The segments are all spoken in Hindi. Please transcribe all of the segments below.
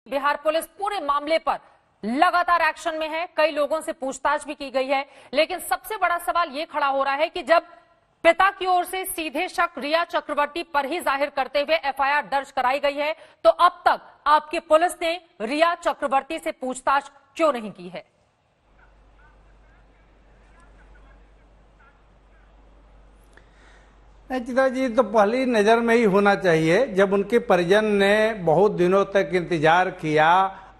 बिहार पुलिस पूरे मामले पर लगातार एक्शन में है। कई लोगों से पूछताछ भी की गई है, लेकिन सबसे बड़ा सवाल यह खड़ा हो रहा है कि जब पिता की ओर से सीधे शक रिया चक्रवर्ती पर ही जाहिर करते हुए एफआईआर दर्ज कराई गई है, तो अब तक आपकी पुलिस ने रिया चक्रवर्ती से पूछताछ क्यों नहीं की है? नहीं चित्रा जी, तो पहली नजर में ही होना चाहिए। जब उनके परिजन ने बहुत दिनों तक इंतजार किया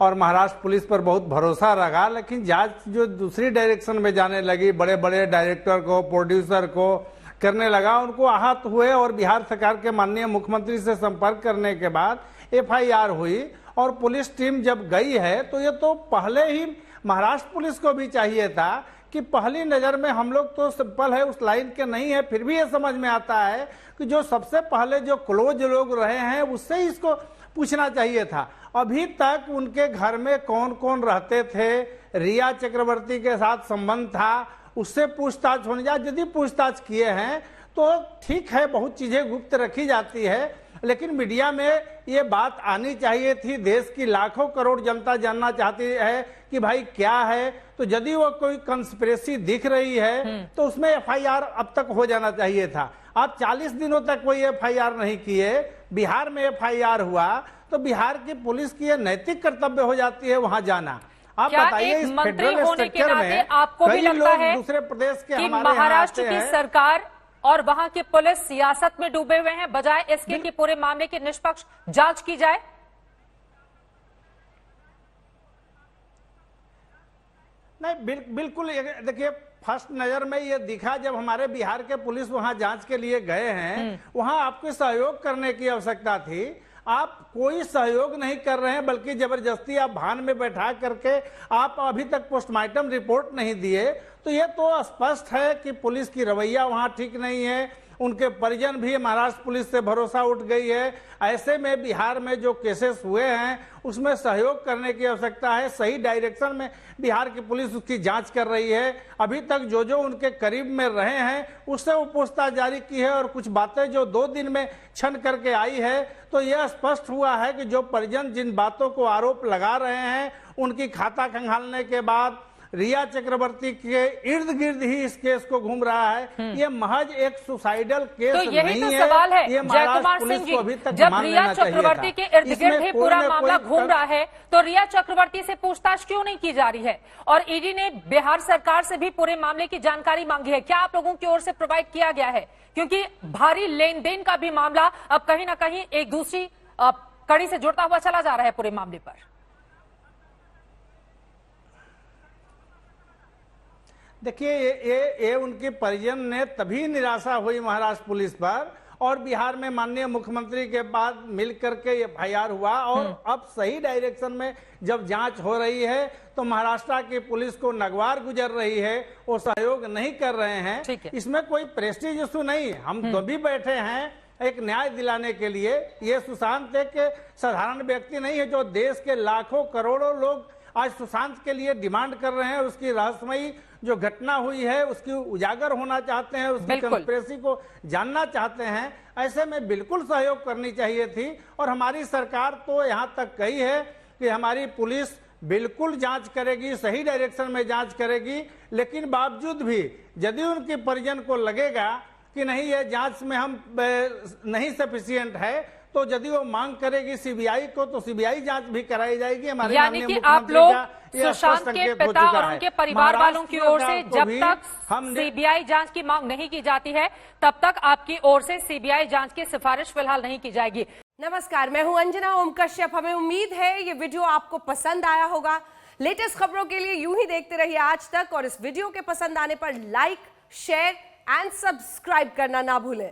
और महाराष्ट्र पुलिस पर बहुत भरोसा रखा, लेकिन जांच जो दूसरी डायरेक्शन में जाने लगी, बड़े बड़े डायरेक्टर को, प्रोड्यूसर को करने लगा, उनको आहत हुए और बिहार सरकार के माननीय मुख्यमंत्री से संपर्क करने के बाद एफआईआर हुई और पुलिस टीम जब गई है, तो ये तो पहले ही महाराष्ट्र पुलिस को भी चाहिए था कि पहली नजर में हम लोग तो सिंपल है, उस लाइन के नहीं है, फिर भी ये समझ में आता है कि जो सबसे पहले जो क्लोज लोग रहे हैं उससे ही इसको पूछना चाहिए था। अभी तक उनके घर में कौन कौन रहते थे, रिया चक्रवर्ती के साथ संबंध था, उससे पूछताछ होने जा। यदि पूछताछ किए हैं तो ठीक है, बहुत चीजें गुप्त रखी जाती है, लेकिन मीडिया में ये बात आनी चाहिए थी। देश की लाखों करोड़ जनता जानना चाहती है कि भाई क्या है। तो यदि वो कोई कंस्पिरेसी दिख रही है तो उसमें एफआईआर अब तक हो जाना चाहिए था। आप 40 दिनों तक कोई एफआईआर नहीं किए, बिहार में एफआईआर हुआ, तो बिहार की पुलिस की यह नैतिक कर्तव्य हो जाती है वहां जाना। आप बताइए, इस फेडरल स्ट्रक्चर में आपको भी लगता है दूसरे प्रदेश के कि हमारे महाराष्ट्र की सरकार और वहां के पुलिस सियासत में डूबे हुए हैं, बजाय इसके कि पूरे मामले की निष्पक्ष जांच की जाए? नहीं, बिल्कुल। देखिए, फर्स्ट नजर में ये दिखा जब हमारे बिहार के पुलिस वहां जांच के लिए गए हैं, वहां आपको सहयोग करने की आवश्यकता थी। आप कोई सहयोग नहीं कर रहे हैं, बल्कि जबरदस्ती आप भान में बैठा करके आप अभी तक पोस्टमार्टम रिपोर्ट नहीं दिए। तो ये तो स्पष्ट है कि पुलिस की रवैया वहां ठीक नहीं है। उनके परिजन भी महाराष्ट्र पुलिस से भरोसा उठ गई है। ऐसे में बिहार में जो केसेस हुए हैं उसमें सहयोग करने की आवश्यकता है। सही डायरेक्शन में बिहार की पुलिस उसकी जांच कर रही है। अभी तक जो जो उनके करीब में रहे हैं उससे वो पूछताछ जारी की है, और कुछ बातें जो 2 दिन में छन करके आई है, तो यह स्पष्ट हुआ है कि जो परिजन जिन बातों को आरोप लगा रहे हैं, उनकी खाता खंगालने के बाद रिया चक्रवर्ती के इर्द गिर्द ही इस केस को घूम रहा है। ये महज एक सुसाइडल केस तो यही नहीं तो है। सवाल है ये जयकुमार सिंह जी, जब रिया चक्रवर्ती के इर्द गिर्द ही पूरा मामला घूम रहा है, तो रिया चक्रवर्ती से पूछताछ क्यों नहीं की जा रही है? और ईडी ने बिहार सरकार से भी पूरे मामले की जानकारी मांगी है, क्या आप लोगों की ओर से प्रोवाइड किया गया है? क्योंकि भारी लेन देन का भी मामला अब कहीं ना कहीं एक दूसरी कड़ी से जुड़ता हुआ चला जा रहा है पूरे मामले पर। देखिए, ये उनके परिजन ने तभी निराशा हुई महाराष्ट्र पुलिस पर, और बिहार में माननीय मुख्यमंत्री के बाद मिलकर के एफआईआर हुआ, और अब सही डायरेक्शन में जब जांच हो रही है तो महाराष्ट्र की पुलिस को नगवार गुजर रही है, वो सहयोग नहीं कर रहे हैं। इसमें कोई प्रेस्टीज इशू नहीं, हम तो भी बैठे हैं एक न्याय दिलाने के लिए। ये सुशांत एक साधारण व्यक्ति नहीं है, जो देश के लाखों करोड़ों लोग आज सुशांत के लिए डिमांड कर रहे हैं। उसकी रहस्यमयी जो घटना हुई है उसकी उजागर होना चाहते हैं, उसकी कंस्पिरेसी को जानना चाहते हैं। ऐसे में बिल्कुल सहयोग करनी चाहिए थी, और हमारी सरकार तो यहाँ तक कही है कि हमारी पुलिस बिल्कुल जांच करेगी, सही डायरेक्शन में जांच करेगी। लेकिन बावजूद भी यदि उनके परिजन को लगेगा कि नहीं, ये जांच में हम नहीं सफिशिएंट है, तो यदि वो मांग करेगी सीबीआई को, तो सीबीआई जांच भी कराई जाएगी। हमारे यानी कि आप लोग सुशांत के पिता और उनके परिवार वालों की ओर से जब तक सीबीआई जांच की मांग नहीं की जाती है, तब तक आपकी ओर से सीबीआई जांच की सिफारिश फिलहाल नहीं की जाएगी। नमस्कार, मैं हूं अंजना ओम कश्यप। हमें उम्मीद है ये वीडियो आपको पसंद आया होगा। लेटेस्ट खबरों के लिए यूं ही देखते रहिए आज तक, और इस वीडियो के पसंद आने पर लाइक, शेयर एंड सब्सक्राइब करना ना भूलें।